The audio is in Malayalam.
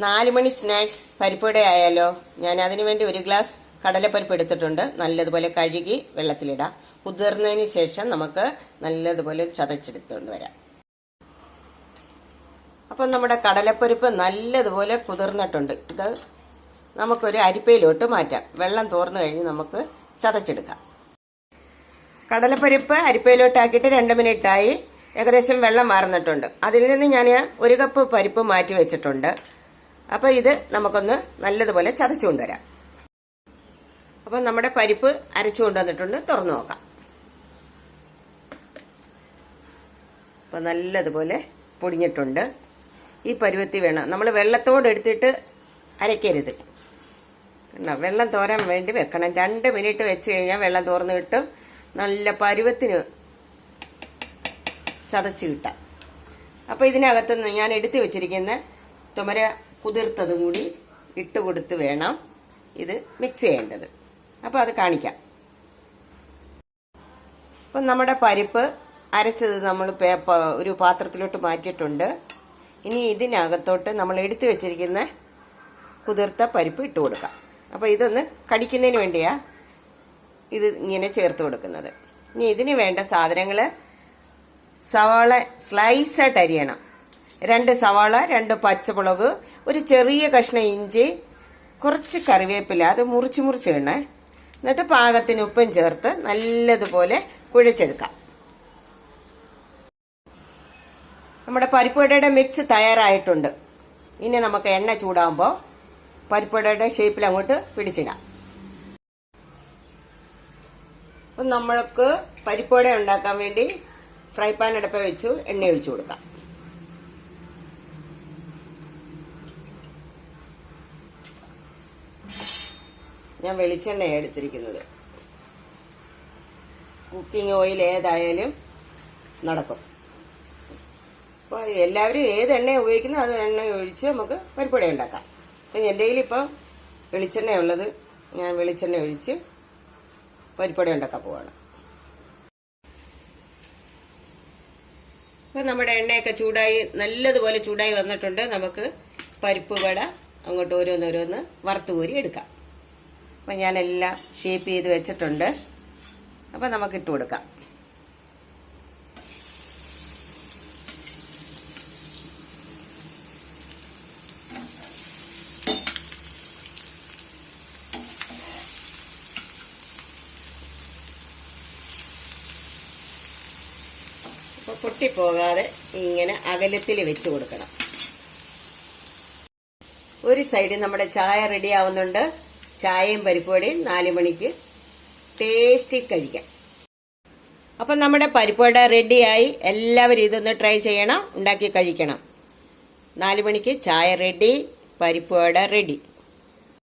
4 മണി സ്നാക്സ് പരിപ്പുവട ആയാലോ. ഞാൻ അതിനു വേണ്ടി 1 ഗ്ലാസ് കടലപ്പരിപ്പ് എടുത്തിട്ടുണ്ട്. നല്ലതുപോലെ കഴുകി വെള്ളത്തിലിടാം. കുതിർന്നതിന് ശേഷം നമുക്ക് നല്ലതുപോലെ ചതച്ചെടുത്തുകൊണ്ട് വരാം. അപ്പം നമ്മുടെ കടലപ്പരിപ്പ് നല്ലതുപോലെ കുതിർന്നിട്ടുണ്ട്. ഇത് നമുക്കൊരു അരിപ്പയിലോട്ട് മാറ്റാം. വെള്ളം തോർന്നു കഴിഞ്ഞ് നമുക്ക് ചതച്ചെടുക്കാം. കടലപ്പരിപ്പ് അരിപ്പയിലോട്ടാക്കിയിട്ട് 2 മിനിറ്റായി. ഏകദേശം വെള്ളം മാറുന്നിട്ടുണ്ട്. അതിൽ നിന്ന് ഞാൻ 1 കപ്പ് പരിപ്പ് മാറ്റി വെച്ചിട്ടുണ്ട്. അപ്പോൾ ഇത് നമുക്കൊന്ന് നല്ലതുപോലെ ചതച്ചു കൊണ്ടുവരാം. അപ്പം നമ്മുടെ പരിപ്പ് അരച്ചു കൊണ്ടുവന്നിട്ടുണ്ട്. തുറന്നു നോക്കാം. അപ്പം നല്ലതുപോലെ പൊടിഞ്ഞിട്ടുണ്ട്. ഈ പരുവത്തി വേണം. നമ്മൾ വെള്ളത്തോടെടുത്തിട്ട് അരയ്ക്കരുത്. വെള്ളം തോരാൻ വേണ്ടി വെക്കണം. 2 മിനിറ്റ് വെച്ച് കഴിഞ്ഞാൽ വെള്ളം തോർന്ന് കിട്ടും. നല്ല പരുവത്തിന് ചതച്ച് കിട്ടാം. അപ്പോൾ ഇതിനകത്തുനിന്ന് ഞാൻ എടുത്തു വെച്ചിരിക്കുന്ന തുമര കുതിർത്തതും കൂടി ഇട്ട് കൊടുത്ത് വേണം ഇത് മിക്സ് ചെയ്യേണ്ടത്. അപ്പോൾ അത് കാണിക്കാം. അപ്പം നമ്മുടെ പരിപ്പ് അരച്ചത് നമ്മൾ ഒരു പാത്രത്തിലോട്ട് മാറ്റിയിട്ടുണ്ട്. ഇനി ഇതിനകത്തോട്ട് നമ്മൾ എടുത്തു വെച്ചിരിക്കുന്ന കുതിർത്ത പരിപ്പ് ഇട്ട് കൊടുക്കാം. അപ്പോൾ ഇതൊന്ന് കടിക്കുന്നതിന് വേണ്ടിയാണ് ഇത് ഇങ്ങനെ ചേർത്ത് കൊടുക്കുന്നത്. ഇനി ഇതിന് വേണ്ട സാധനങ്ങൾ: സവാള സ്ലൈസായിട്ട് അരിയണം, 2 സവാള, 2 പച്ചമുളക്, ഒരു ചെറിയ കഷ്ണം ഇഞ്ചി, കുറച്ച് കറിവേപ്പില, അത് മുറിച്ച് ഇടണേ. എന്നിട്ട് പാകത്തിന് ഉപ്പും ചേർത്ത് നല്ലതുപോലെ കുഴച്ചെടുക്കാം. നമ്മുടെ പരിപ്പുവടയുടെ മിക്സ് തയ്യാറായിട്ടുണ്ട്. ഇനി നമുക്ക് എണ്ണ ചൂടാകുമ്പോൾ പരിപ്പുവടയുടെ ഷേപ്പിൽ അങ്ങോട്ട് പിടിച്ചിടാം. അപ്പം നമ്മൾക്ക് പരിപ്പുവട ഉണ്ടാക്കാൻ വേണ്ടി ഫ്രൈ പാൻ അടുപ്പ് വെച്ചു എണ്ണ ഒഴിച്ചു കൊടുക്കാം. ഞാൻ വെളിച്ചെണ്ണയാണ് എടുത്തിരിക്കുന്നത്. കുക്കിംഗ് ഓയിൽ ഏതായാലും നടക്കും. അപ്പോൾ എല്ലാവരും ഏത് എണ്ണയാണ് ഉപയോഗിക്കുന്നത് അത് എണ്ണ ഒഴിച്ച് നമുക്ക് പരിപ്പുവട ഉണ്ടാക്കാം. അപ്പം എൻ്റെ കയ്യിലിപ്പം വെളിച്ചെണ്ണയുള്ളത്. ഞാൻ വെളിച്ചെണ്ണ ഒഴിച്ച് പരിപ്പുവട ഉണ്ടാക്കാൻ പോവാണ്. അപ്പോൾ നമ്മുടെ എണ്ണയൊക്കെ ചൂടായി നല്ലതുപോലെ ചൂടായി വന്നിട്ടുണ്ട്. നമുക്ക് പരിപ്പുവട അങ്ങോട്ട് ഓരോന്നോരോന്ന് വറുത്ത് കോരി എടുക്കാം. അപ്പം ഞാനെല്ലാം ഷേപ്പ് ചെയ്ത് വെച്ചിട്ടുണ്ട്. അപ്പം നമുക്ക് ഇട്ട് കൊടുക്കാം. അപ്പോൾ പൊട്ടിപ്പോകാതെ ഇങ്ങനെ അകലത്തിൽ വെച്ച് കൊടുക്കണം. ഒരു സൈഡിൽ നമ്മുടെ ചായ റെഡി ആവുന്നുണ്ട്. ചായയും പരിപ്പുവടയും 4 മണിക്ക് ടേസ്റ്റി കഴിക്കാം. അപ്പം നമ്മുടെ പരിപ്പുവട റെഡിയായി. എല്ലാവരും ഇതൊന്ന് ട്രൈ ചെയ്യണം, ഉണ്ടാക്കി കഴിക്കണം. 4 മണിക്ക് ചായ റെഡി, പരിപ്പുവട റെഡി.